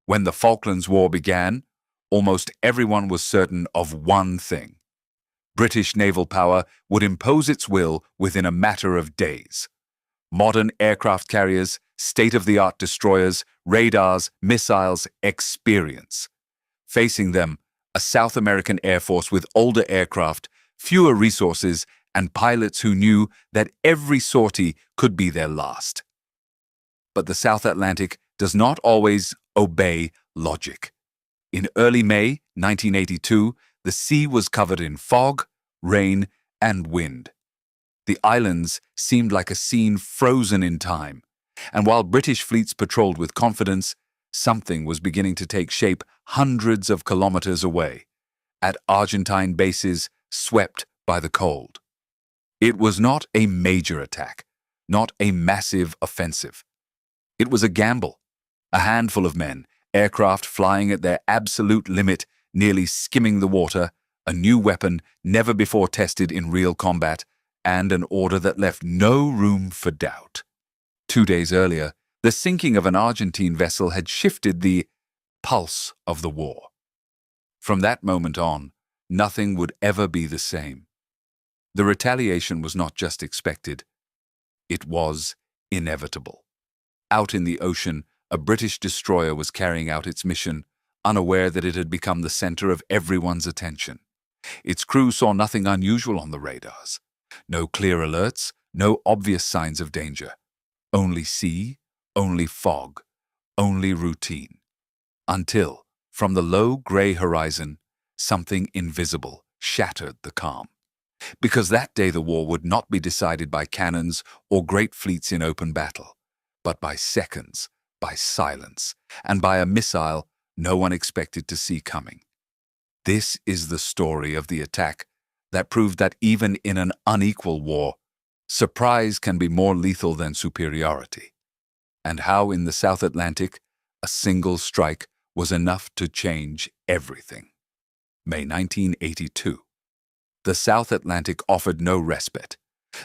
When the Falklands War began, almost everyone was certain of one thing. British naval power would impose its will within a matter of days. Modern aircraft carriers, state-of-the-art destroyers, radars, missiles, experience. Facing them, a South American Air Force with older aircraft, fewer resources, and pilots who knew that every sortie could be their last. But the South Atlantic does not always obey logic. In early May 1982, the sea was covered in fog, rain, and wind. The islands seemed like a scene frozen in time, and while British fleets patrolled with confidence, something was beginning to take shape hundreds of kilometers away, at Argentine bases swept by the cold. It was not a major attack, not a massive offensive. It was a gamble. A handful of men, aircraft flying at their absolute limit, nearly skimming the water, a new weapon never before tested in real combat, and an order that left no room for doubt. 2 days earlier, the sinking of an Argentine vessel had shifted the pulse of the war. From that moment on, nothing would ever be the same. The retaliation was not just expected, it was inevitable. Out in the ocean, a British destroyer was carrying out its mission, unaware that it had become the center of everyone's attention. Its crew saw nothing unusual on the radars. No clear alerts, no obvious signs of danger. Only sea, only fog, only routine. Until, from the low gray horizon, something invisible shattered the calm. Because that day the war would not be decided by cannons or great fleets in open battle, but by seconds, by silence, and by a missile no one expected to see coming. This is the story of the attack that proved that even in an unequal war, surprise can be more lethal than superiority, and how in the South Atlantic, a single strike was enough to change everything. May 1982. The South Atlantic offered no respite.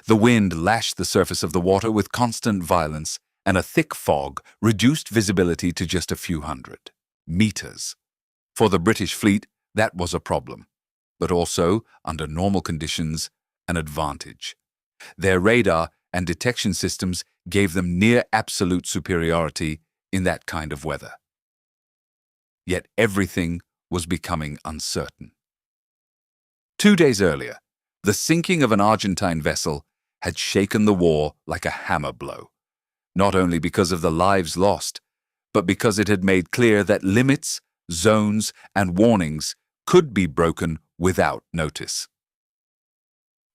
The wind lashed the surface of the water with constant violence, and a thick fog reduced visibility to just a few hundred meters. For the British fleet, that was a problem, but also, under normal conditions, an advantage. Their radar and detection systems gave them near absolute superiority in that kind of weather. Yet everything was becoming uncertain. 2 days earlier, the sinking of an Argentine vessel had shaken the war like a hammer blow, not only because of the lives lost, but because it had made clear that limits, zones, and warnings could be broken without notice.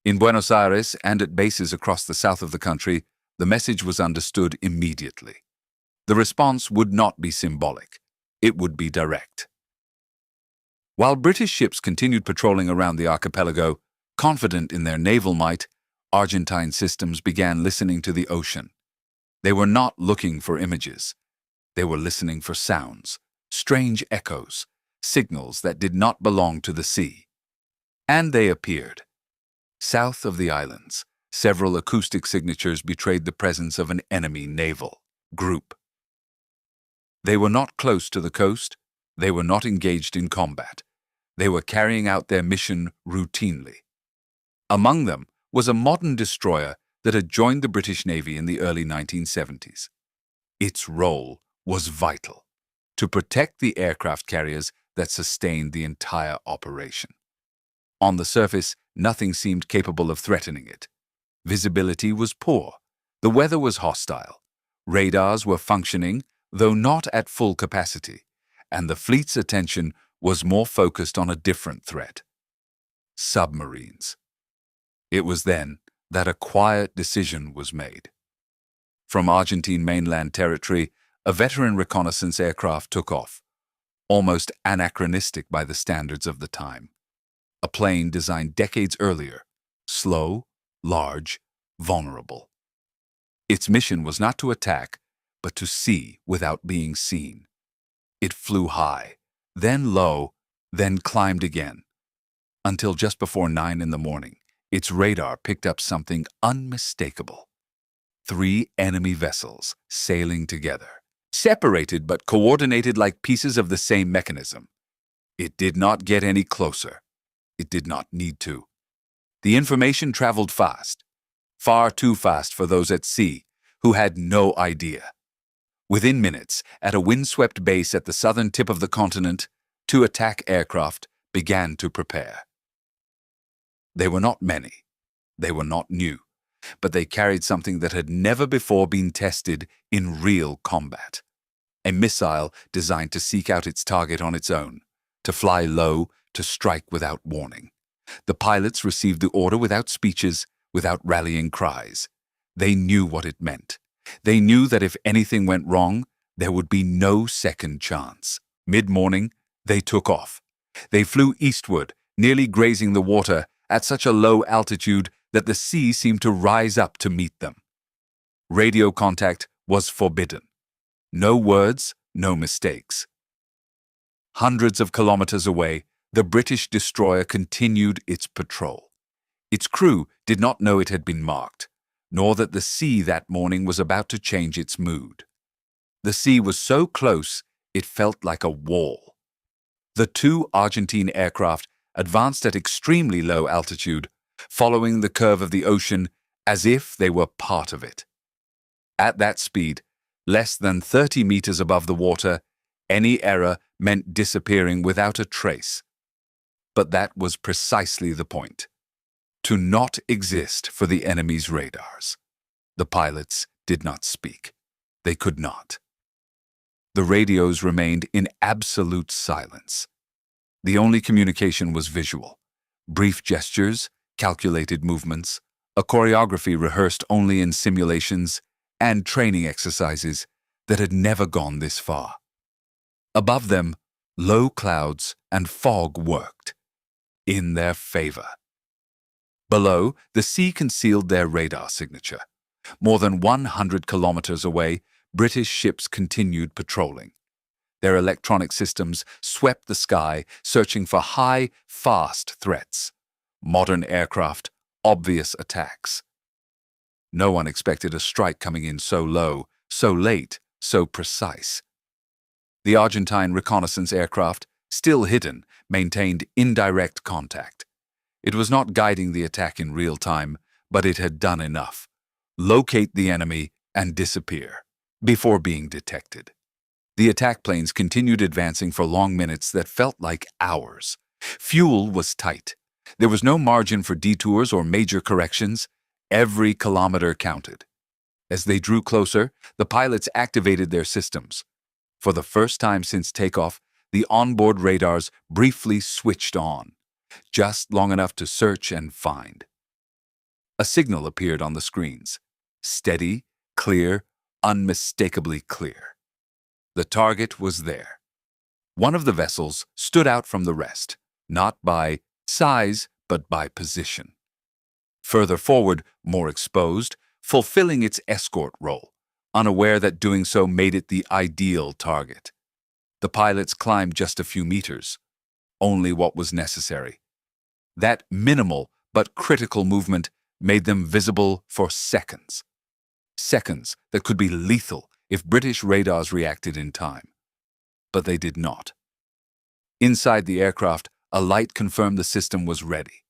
In Buenos Aires and at bases across the south of the country, the message was understood immediately. The response would not be symbolic. It would be direct. While British ships continued patrolling around the archipelago, confident in their naval might, Argentine systems began listening to the ocean. They were not looking for images. They were listening for sounds, strange echoes, signals that did not belong to the sea. And they appeared. South of the islands, several acoustic signatures betrayed the presence of an enemy naval group. They were not close to the coast. They were not engaged in combat. They were carrying out their mission routinely. Among them was a modern destroyer that had joined the British Navy in the early 1970s. Its role was vital, to protect the aircraft carriers that sustained the entire operation. On the surface, nothing seemed capable of threatening it. Visibility was poor. The weather was hostile. Radars were functioning, though not at full capacity, and the fleet's attention was more focused on a different threat: submarines. It was then that a quiet decision was made. From Argentine mainland territory, a veteran reconnaissance aircraft took off, almost anachronistic by the standards of the time. A plane designed decades earlier, slow, large, vulnerable. Its mission was not to attack, but to see without being seen. It flew high, then low, then climbed again, until just before 9 in the morning, its radar picked up something unmistakable. 3 enemy vessels sailing together, separated but coordinated like pieces of the same mechanism. It did not get any closer. It did not need to. The information traveled fast, far too fast for those at sea who had no idea. Within minutes, at a windswept base at the southern tip of the continent, 2 attack aircraft began to prepare. They were not many. They were not new, but they carried something that had never before been tested in real combat. A missile designed to seek out its target on its own, to fly low, to strike without warning. The pilots received the order without speeches, without rallying cries. They knew what it meant. They knew that if anything went wrong, there would be no second chance. Mid-morning, they took off. They flew eastward, nearly grazing the water at such a low altitude that the sea seemed to rise up to meet them. Radio contact was forbidden. No words, no mistakes. Hundreds of kilometers away, the British destroyer continued its patrol. Its crew did not know it had been marked, nor that the sea that morning was about to change its mood. The sea was so close, it felt like a wall. The 2 Argentine aircraft advanced at extremely low altitude, following the curve of the ocean as if they were part of it. At that speed, less than 30 meters above the water, any error meant disappearing without a trace. But that was precisely the point. To not exist for the enemy's radars. The pilots did not speak. They could not. The radios remained in absolute silence. The only communication was visual. Brief gestures, calculated movements, a choreography rehearsed only in simulations, and training exercises that had never gone this far. Above them, low clouds and fog worked in their favor. Below, the sea concealed their radar signature. More than 100 kilometers away, British ships continued patrolling. Their electronic systems swept the sky, searching for high, fast threats. Modern aircraft, obvious attacks. No one expected a strike coming in so low, so late, so precise. The Argentine reconnaissance aircraft, still hidden, maintained indirect contact. It was not guiding the attack in real time, but it had done enough. Locate the enemy and disappear before being detected. The attack planes continued advancing for long minutes that felt like hours. Fuel was tight. There was no margin for detours or major corrections. Every kilometer counted. As they drew closer, the pilots activated their systems. For the first time since takeoff, the onboard radars briefly switched on, just long enough to search and find. A signal appeared on the screens. Steady, clear, unmistakably clear. The target was there. One of the vessels stood out from the rest, not by size, but by position. Further forward, more exposed, fulfilling its escort role, unaware that doing so made it the ideal target. The pilots climbed just a few meters, only what was necessary. That minimal but critical movement made them visible for seconds. Seconds that could be lethal if British radars reacted in time. But they did not. Inside the aircraft, a light confirmed the system was ready.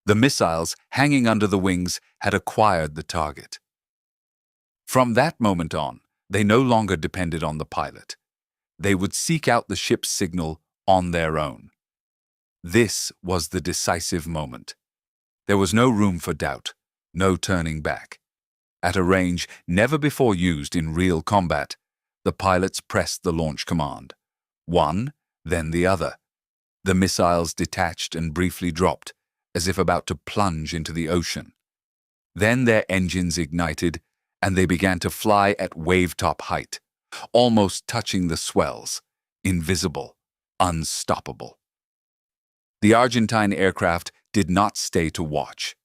The missiles hanging under the wings had acquired the target. From that moment on, they no longer depended on the pilot. They would seek out the ship's signal on their own. This was the decisive moment. There was no room for doubt, no turning back. At a range never before used in real combat, the pilots pressed the launch command. One, then the other. The missiles detached and briefly dropped, as if about to plunge into the ocean. Then their engines ignited, and they began to fly at wave-top height, almost touching the swells, invisible, unstoppable. The Argentine aircraft did not stay to watch.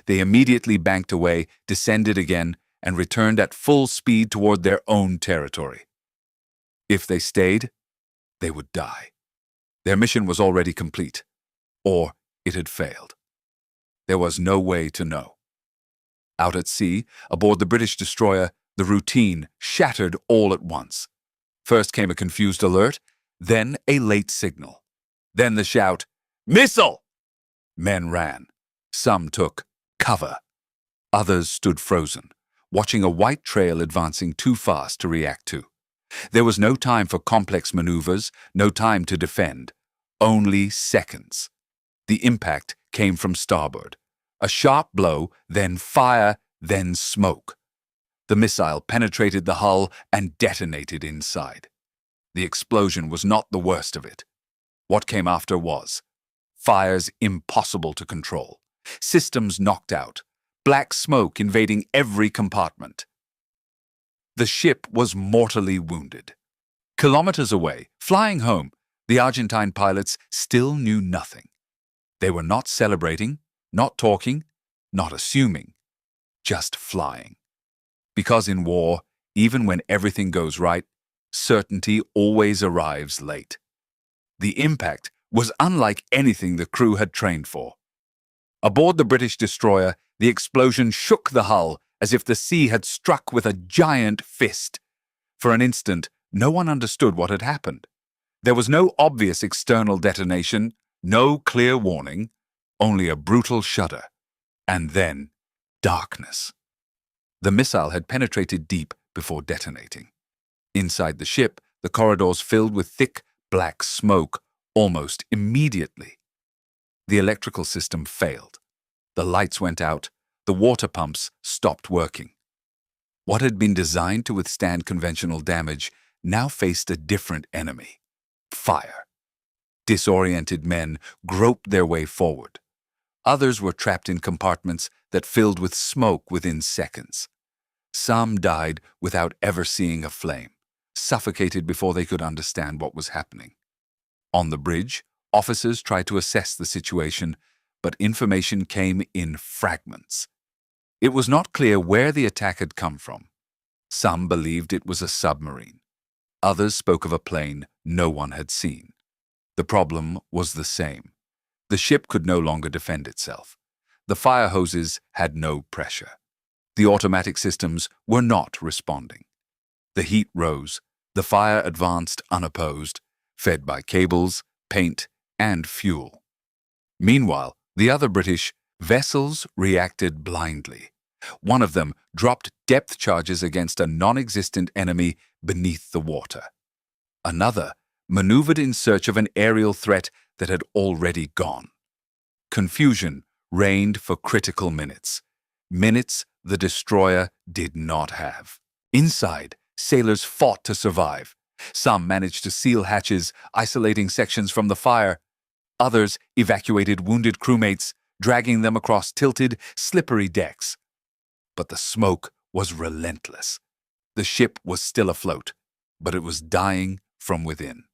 They immediately banked away, descended again, and returned at full speed toward their own territory. If they stayed, they would die. Their mission was already complete, or it had failed. There was no way to know. Out at sea, aboard the British destroyer, The routine shattered all at once. First came a confused alert, then a late signal. Then the shout, "Missile!" Men ran. Some took cover. Others stood frozen, watching a white trail advancing too fast to react to. There was no time for complex maneuvers, no time to defend. Only seconds. The impact came from starboard. A sharp blow, then fire, then smoke. The missile penetrated the hull and detonated inside. The explosion was not the worst of it. What came after was fires impossible to control, systems knocked out, black smoke invading every compartment. The ship was mortally wounded. Kilometers away, flying home, the Argentine pilots still knew nothing. They were not celebrating, not talking, not assuming, just flying. Because in war, even when everything goes right, certainty always arrives late. The impact was unlike anything the crew had trained for. Aboard the British destroyer, the explosion shook the hull as if the sea had struck with a giant fist. For an instant, no one understood what had happened. There was no obvious external detonation, no clear warning, only a brutal shudder, and then darkness. The missile had penetrated deep before detonating. Inside the ship, the corridors filled with thick, black smoke almost immediately. The electrical system failed. The lights went out. The water pumps stopped working. What had been designed to withstand conventional damage now faced a different enemy: fire. Disoriented men groped their way forward. Others were trapped in compartments that filled with smoke within seconds. Some died without ever seeing a flame, suffocated before they could understand what was happening. On the bridge, officers tried to assess the situation, but information came in fragments. It was not clear where the attack had come from. Some believed it was a submarine. Others spoke of a plane no one had seen. The problem was the same. The ship could no longer defend itself. The fire hoses had no pressure. The automatic systems were not responding. The heat rose. The fire advanced unopposed, fed by cables, paint, and fuel. Meanwhile, the other British vessels reacted blindly. One of them dropped depth charges against a non-existent enemy beneath the water. Another maneuvered in search of an aerial threat that had already gone. Confusion reigned for critical minutes. Minutes the destroyer did not have. Inside, sailors fought to survive. Some managed to seal hatches, isolating sections from the fire. Others evacuated wounded crewmates, dragging them across tilted, slippery decks. But the smoke was relentless. The ship was still afloat, but it was dying from within.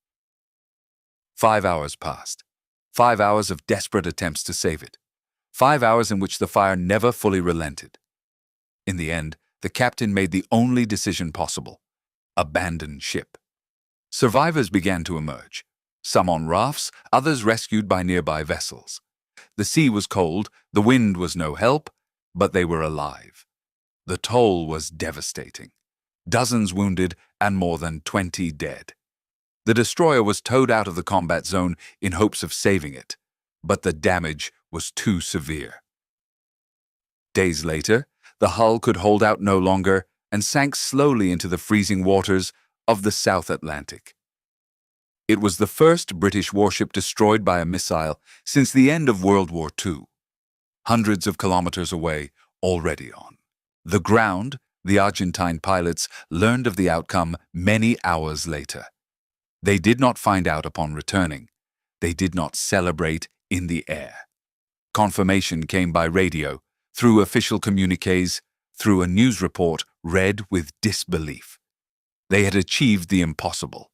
5 hours passed. 5 hours of desperate attempts to save it. 5 hours in which the fire never fully relented. In the end, the captain made the only decision possible: abandon ship. Survivors began to emerge, some on rafts, others rescued by nearby vessels. The sea was cold, the wind was no help, but they were alive. The toll was devastating. Dozens wounded and more than 20 dead. The destroyer was towed out of the combat zone in hopes of saving it, but the damage was too severe. Days later, the hull could hold out no longer and sank slowly into the freezing waters of the South Atlantic. It was the first British warship destroyed by a missile since the end of World War II. Hundreds of kilometers away, already on the ground, the Argentine pilots learned of the outcome many hours later. They did not find out upon returning. They did not celebrate in the air. Confirmation came by radio, through official communiques, through a news report read with disbelief. They had achieved the impossible,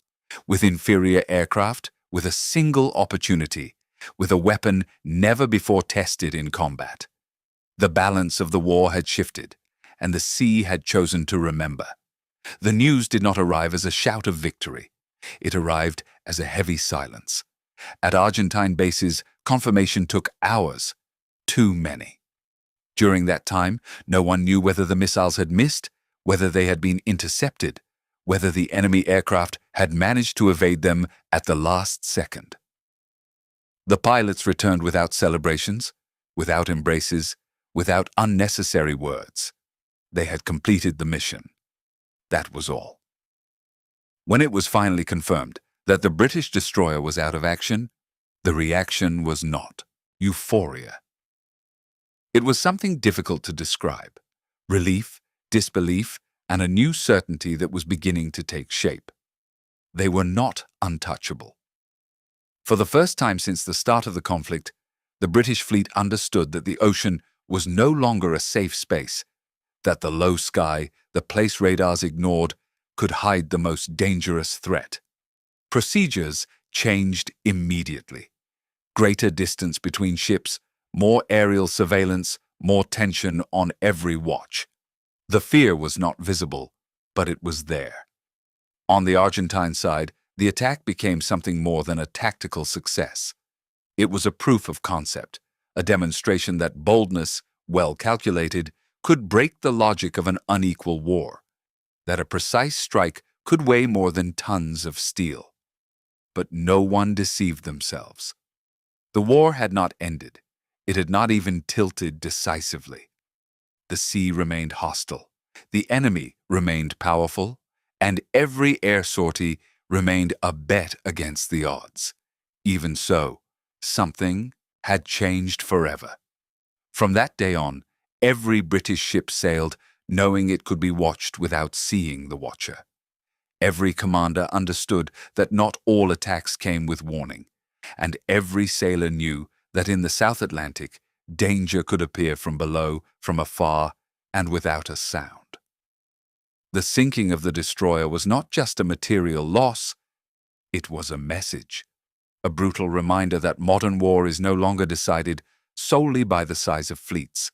with inferior aircraft, with a single opportunity, with a weapon never before tested in combat. The balance of the war had shifted, and the sea had chosen to remember. The news did not arrive as a shout of victory. It arrived as a heavy silence. At Argentine bases, confirmation took hours. Too many. During that time, no one knew whether the missiles had missed, whether they had been intercepted, whether the enemy aircraft had managed to evade them at the last second. The pilots returned without celebrations, without embraces, without unnecessary words. They had completed the mission. That was all. When it was finally confirmed that the British destroyer was out of action, the reaction was not euphoria. It was something difficult to describe: relief, disbelief, and a new certainty that was beginning to take shape. They were not untouchable. For the first time since the start of the conflict, the British fleet understood that the ocean was no longer a safe space, that the low sky, the place radars ignored, could hide the most dangerous threat. Procedures changed immediately. Greater distance between ships, more aerial surveillance, more tension on every watch. The fear was not visible, but it was there. On the Argentine side, the attack became something more than a tactical success. It was a proof of concept, a demonstration that boldness, well calculated, could break the logic of an unequal war, that a precise strike could weigh more than tons of steel. But no one deceived themselves. The war had not ended. It had not even tilted decisively. The sea remained hostile, the enemy remained powerful, and every air sortie remained a bet against the odds. Even so, something had changed forever. From that day on, every British ship sailed knowing it could be watched without seeing the watcher. Every commander understood that not all attacks came with warning, and every sailor knew that in the South Atlantic, danger could appear from below, from afar, and without a sound. The sinking of the destroyer was not just a material loss, it was a message, a brutal reminder that modern war is no longer decided solely by the size of fleets,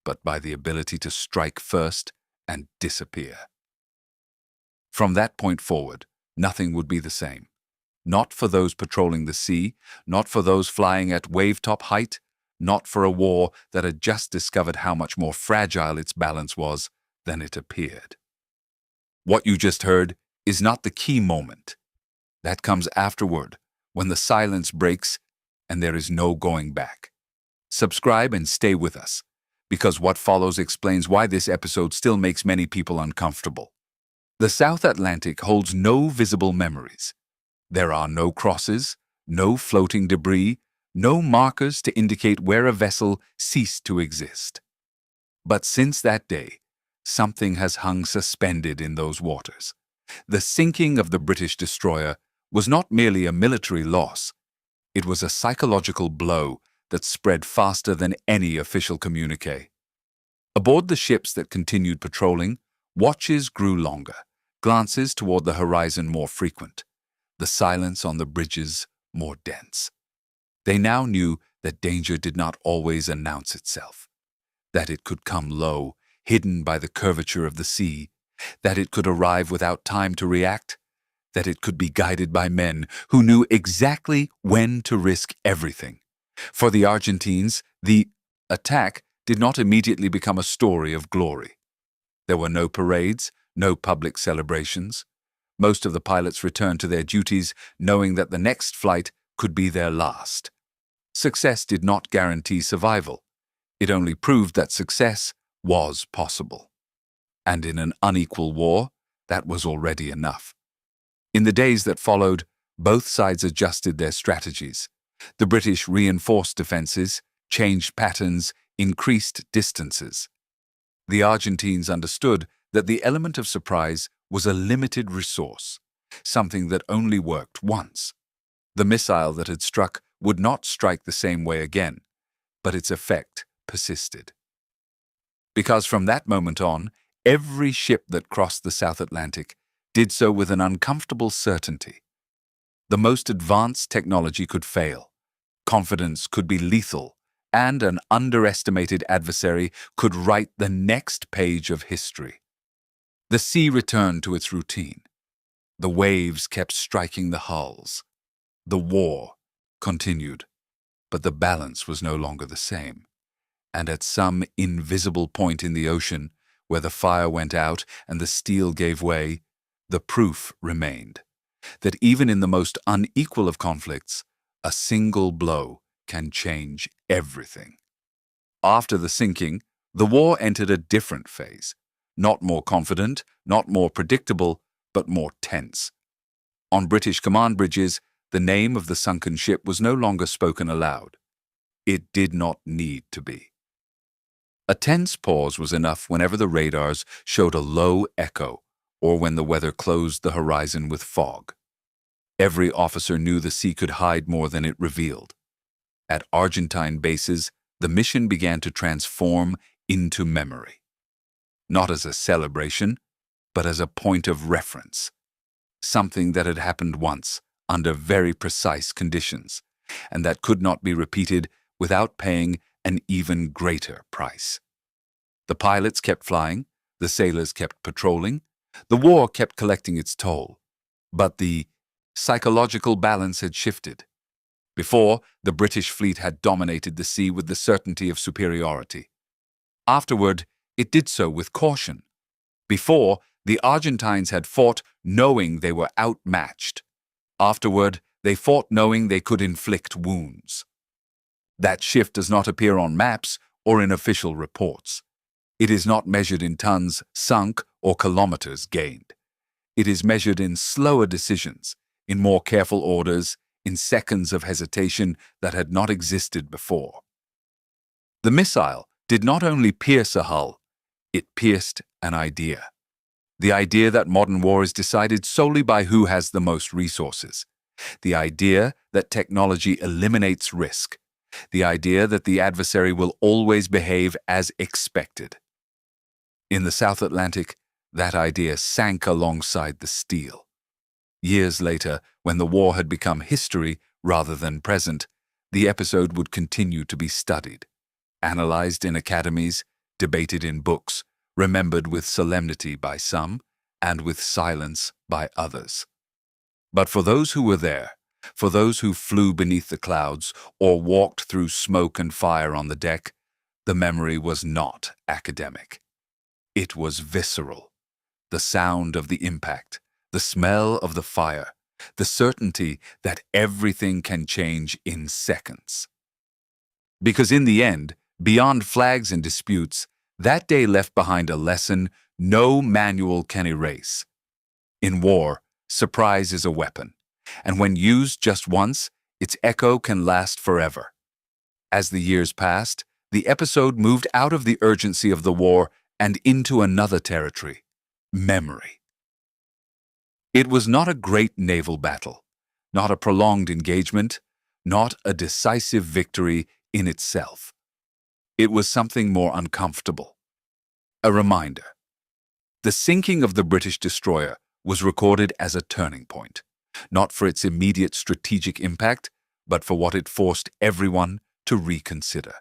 but by the ability to strike first and disappear. From that point forward, nothing would be the same. Not for those patrolling the sea, not for those flying at wave-top height, not for a war that had just discovered how much more fragile its balance was than it appeared. What you just heard is not the key moment. That comes afterward, when the silence breaks and there is no going back. Subscribe and stay with us, because what follows explains why this episode still makes many people uncomfortable. The South Atlantic holds no visible memories. There are no crosses, no floating debris, no markers to indicate where a vessel ceased to exist. But since that day, something has hung suspended in those waters. The sinking of the British destroyer was not merely a military loss. It was a psychological blow that spread faster than any official communique. Aboard the ships that continued patrolling, watches grew longer, glances toward the horizon more frequent, the silence on the bridges more dense. They now knew that danger did not always announce itself, that it could come low, hidden by the curvature of the sea, that it could arrive without time to react, that it could be guided by men who knew exactly when to risk everything. For the Argentines, the attack did not immediately become a story of glory. There were no parades, no public celebrations. Most of the pilots returned to their duties knowing that the next flight could be their last. Success did not guarantee survival. It only proved that success was possible. And in an unequal war, that was already enough. In the days that followed, both sides adjusted their strategies. The British reinforced defenses, changed patterns, increased distances. The Argentines understood that the element of surprise was a limited resource, something that only worked once. The missile that had struck would not strike the same way again, but its effect persisted. Because from that moment on, every ship that crossed the South Atlantic did so with an uncomfortable certainty. The most advanced technology could fail, confidence could be lethal, and an underestimated adversary could write the next page of history. The sea returned to its routine. The waves kept striking the hulls. The war continued, but the balance was no longer the same. And at some invisible point in the ocean, where the fire went out and the steel gave way, the proof remained that even in the most unequal of conflicts, a single blow can change everything. After the sinking, the war entered a different phase, not more confident, not more predictable, but more tense. On British command bridges, the name of the sunken ship was no longer spoken aloud. It did not need to be. A tense pause was enough whenever the radars showed a low echo or when the weather closed the horizon with fog. Every officer knew the sea could hide more than it revealed. At Argentine bases, the mission began to transform into memory. Not as a celebration, but as a point of reference. Something that had happened once, under very precise conditions, and that could not be repeated without paying an even greater price. The pilots kept flying, the sailors kept patrolling, the war kept collecting its toll. But the psychological balance had shifted. Before, the British fleet had dominated the sea with the certainty of superiority. Afterward, it did so with caution. Before, the Argentines had fought knowing they were outmatched. Afterward, they fought knowing they could inflict wounds. That shift does not appear on maps or in official reports. It is not measured in tons sunk or kilometers gained. It is measured in slower decisions, in more careful orders, in seconds of hesitation that had not existed before. The missile did not only pierce a hull, it pierced an idea. The idea that modern war is decided solely by who has the most resources. The idea that technology eliminates risk. The idea that the adversary will always behave as expected. In the South Atlantic, that idea sank alongside the steel. Years later, when the war had become history rather than present, the episode would continue to be studied, analyzed in academies, debated in books, remembered with solemnity by some, and with silence by others. But for those who were there, for those who flew beneath the clouds or walked through smoke and fire on the deck, the memory was not academic. It was visceral. The sound of the impact, the smell of the fire, the certainty that everything can change in seconds. Because in the end, beyond flags and disputes, that day left behind a lesson no manual can erase. In war, surprise is a weapon, and when used just once, its echo can last forever. As the years passed, the episode moved out of the urgency of the war and into another territory, memory. It was not a great naval battle, not a prolonged engagement, not a decisive victory in itself. It was something more uncomfortable. A reminder. The sinking of the British destroyer was recorded as a turning point, not for its immediate strategic impact, but for what it forced everyone to reconsider.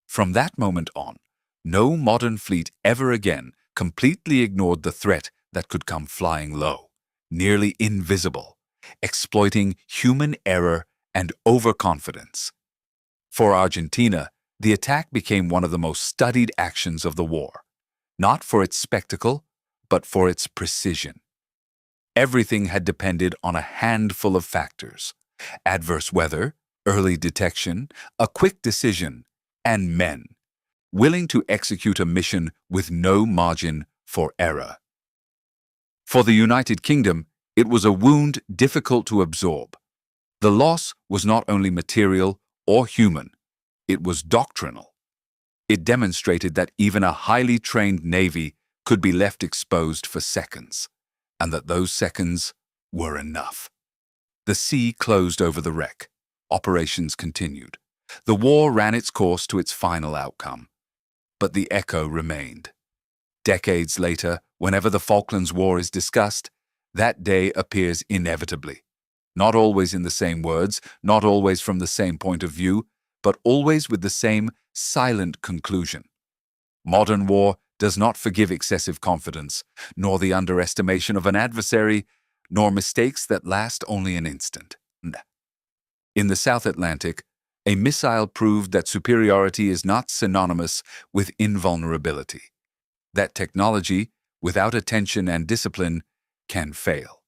From that moment on, no modern fleet ever again completely ignored the threat that could come flying low, nearly invisible, exploiting human error and overconfidence. For Argentina, the attack became one of the most studied actions of the war, not for its spectacle, but for its precision. Everything had depended on a handful of factors: adverse weather, early detection, a quick decision, and men, willing to execute a mission with no margin for error. For the United Kingdom, it was a wound difficult to absorb. The loss was not only material or human, it was doctrinal. It demonstrated that even a highly trained navy could be left exposed for seconds, and that those seconds were enough. The sea closed over the wreck. Operations continued. The war ran its course to its final outcome. But the echo remained. Decades later, whenever the Falklands War is discussed, that day appears inevitably. Not always in the same words, not always from the same point of view, but always with the same silent conclusion. Modern war does not forgive excessive confidence, nor the underestimation of an adversary, nor mistakes that last only an instant. In the South Atlantic, a missile proved that superiority is not synonymous with invulnerability. that technology, without attention and discipline, can fail,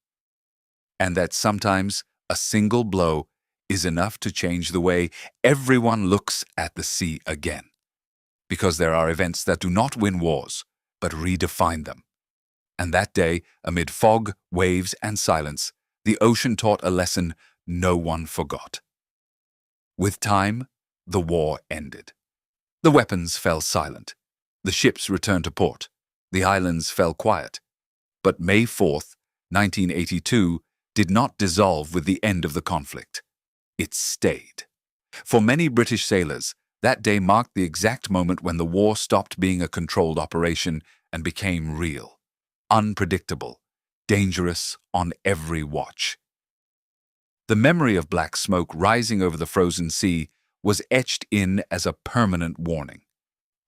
and that sometimes a single blow is enough to change the way everyone looks at the sea again. Because there are events that do not win wars, but redefine them. And that day, amid fog, waves, and silence, the ocean taught a lesson no one forgot. With time, the war ended. The weapons fell silent. The ships returned to port. The islands fell quiet. But May 4th, 1982, did not dissolve with the end of the conflict. It stayed. For many British sailors, that day marked the exact moment when the war stopped being a controlled operation and became real, unpredictable, dangerous on every watch. The memory of black smoke rising over the frozen sea was etched in as a permanent warning.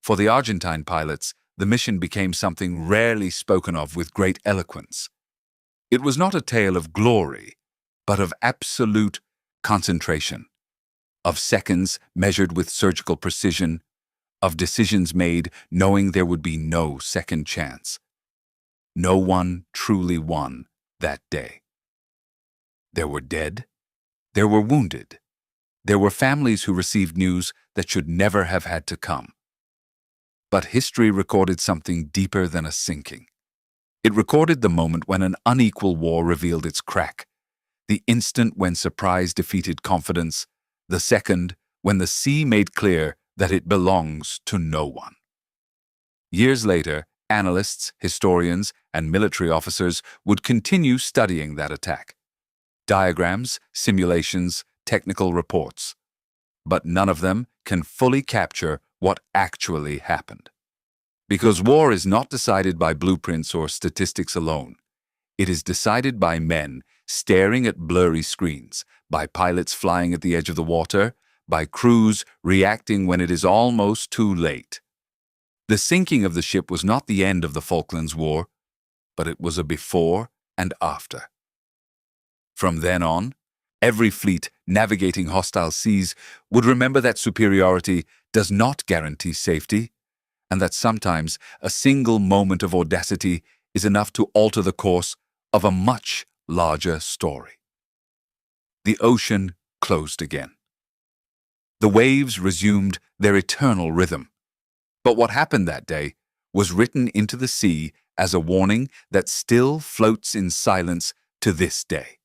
For the Argentine pilots, the mission became something rarely spoken of with great eloquence. It was not a tale of glory, but of absolute concentration, of seconds measured with surgical precision, of decisions made knowing there would be no second chance. No one truly won that day. There were dead. There were wounded. There were families who received news that should never have had to come. But history recorded something deeper than a sinking. It recorded the moment when an unequal war revealed its crack, the instant when surprise defeated confidence, the second when the sea made clear that it belongs to no one. Years later, analysts, historians, and military officers would continue studying that attack. Diagrams, simulations, technical reports. But none of them can fully capture what actually happened. Because war is not decided by blueprints or statistics alone. It is decided by men staring at blurry screens, by pilots flying at the edge of the water, by crews reacting when it is almost too late. The sinking of the ship was not the end of the Falklands War, but it was a before and after. From then on, every fleet navigating hostile seas would remember that superiority does not guarantee safety, and that sometimes a single moment of audacity is enough to alter the course of a much larger story. The ocean closed again. The waves resumed their eternal rhythm. But what happened that day was written into the sea as a warning that still floats in silence to this day.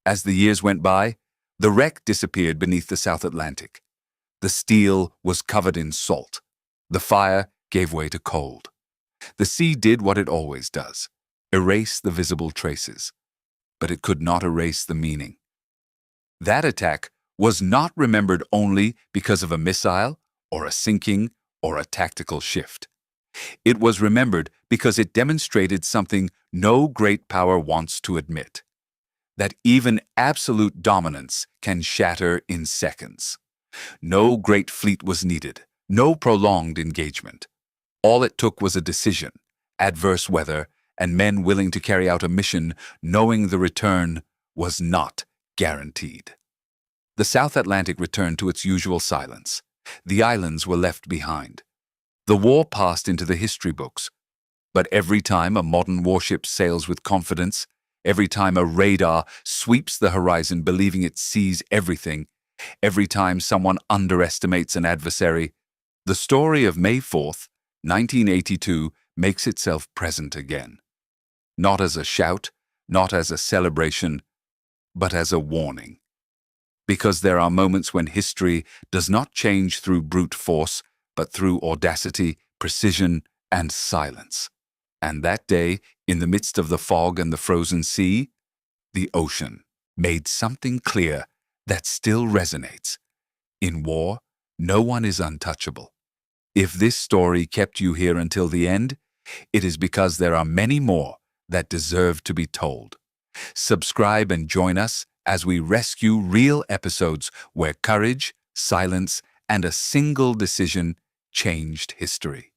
As the years went by, the wreck disappeared beneath the South Atlantic. The steel was covered in salt. The fire gave way to cold. The sea did what it always does, erase the visible traces. But it could not erase the meaning. That attack was not remembered only because of a missile or a sinking or a tactical shift. It was remembered because it demonstrated something no great power wants to admit: that even absolute dominance can shatter in seconds. No great fleet was needed, no prolonged engagement. All it took was a decision, adverse weather, and men willing to carry out a mission knowing the return was not guaranteed. The South Atlantic returned to its usual silence. The islands were left behind. The war passed into the history books. But every time a modern warship sails with confidence, every time a radar sweeps the horizon believing it sees everything, every time someone underestimates an adversary, the story of May 4th, 1982 makes itself present again. Not as a shout, not as a celebration, but as a warning. Because there are moments when history does not change through brute force, but through audacity, precision, and silence. And that day, in the midst of the fog and the frozen sea, the ocean made something clear that still resonates. In war, no one is untouchable. If this story kept you here until the end, it is because there are many more that deserve to be told. Subscribe and join us as we rescue real episodes where courage, silence, and a single decision changed history.